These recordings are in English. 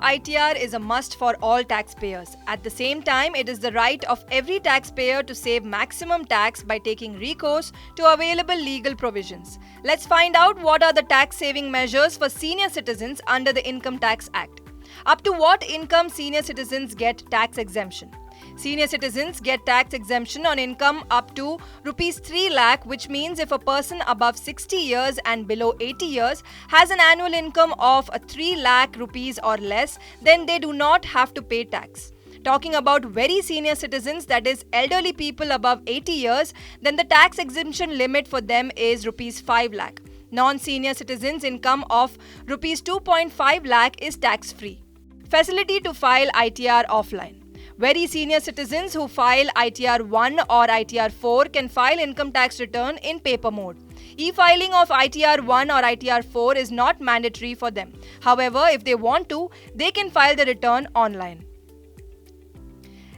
ITR is a must for all taxpayers. At the same time, it is the right of every taxpayer to save maximum tax by taking recourse to available legal provisions. Let's find out what are the tax-saving measures for senior citizens under the Income Tax Act. Up to what income senior citizens get tax exemption? Senior citizens get tax exemption on income up to Rs 3 lakh, which means if a person above 60 years and below 80 years has an annual income of 3 lakh rupees or less, then they do not have to pay tax. Talking about very senior citizens, that is elderly people above 80 years, then the tax exemption limit for them is Rs 5 lakh. Non-senior citizens' income of Rs 2.5 lakh is tax-free. Facility to file ITR offline. Very senior citizens who file ITR 1 or ITR 4 can file income tax return in paper mode. E-filing of ITR 1 or ITR 4 is not mandatory for them. However, if they want to, they can file the return online.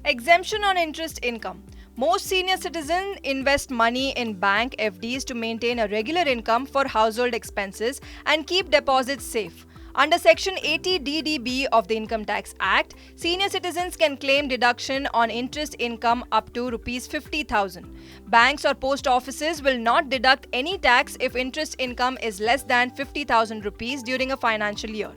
Exemption on interest income. Most senior citizens invest money in bank FDs to maintain a regular income for household expenses and keep deposits safe. Under Section 80 DDB of the Income Tax Act, senior citizens can claim deduction on interest income up to Rs 50,000. Banks or post offices will not deduct any tax if interest income is less than 50,000 rupees during a financial year.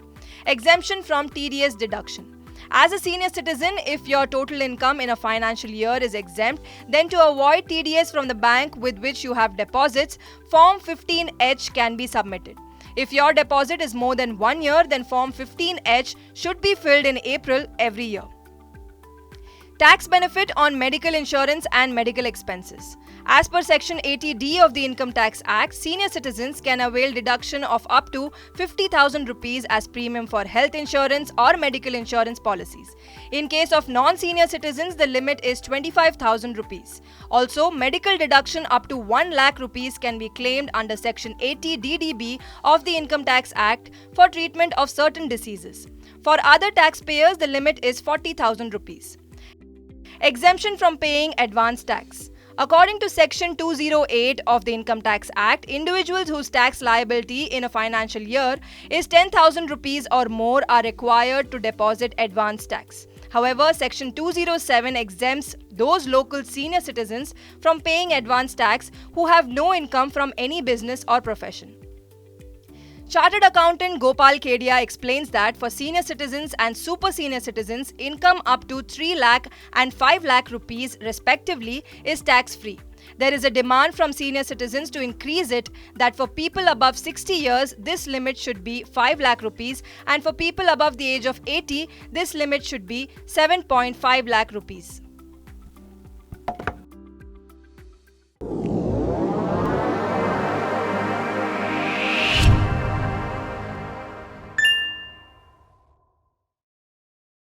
Exemption from TDS deduction. As a senior citizen, if your total income in a financial year is exempt, then to avoid TDS from the bank with which you have deposits, Form 15H can be submitted. If your deposit is more than 1 year, then Form 15H should be filled in April every year. Tax benefit on medical insurance and medical expenses. As per Section 80D of the Income Tax Act, senior citizens can avail deduction of up to 50,000 rupees as premium for health insurance or medical insurance policies. In case of non-senior citizens, the limit is 25,000 rupees. Also, medical deduction up to 1 lakh rupees can be claimed under Section 80 DDB of the Income Tax Act for treatment of certain diseases. For other taxpayers, the limit is 40,000 rupees. Exemption from paying advance tax. According to Section 208 of the Income Tax Act, individuals whose tax liability in a financial year is 10,000 rupees or more are required to deposit advance tax. However, Section 207 exempts those local senior citizens from paying advance tax who have no income from any business or profession. Chartered accountant Gopal Kedia explains that for senior citizens and super senior citizens, income up to 3 lakh and 5 lakh rupees respectively is tax-free. There is a demand from senior citizens to increase it, that for people above 60 years, this limit should be 5 lakh rupees, and for people above the age of 80, this limit should be 7.5 lakh rupees.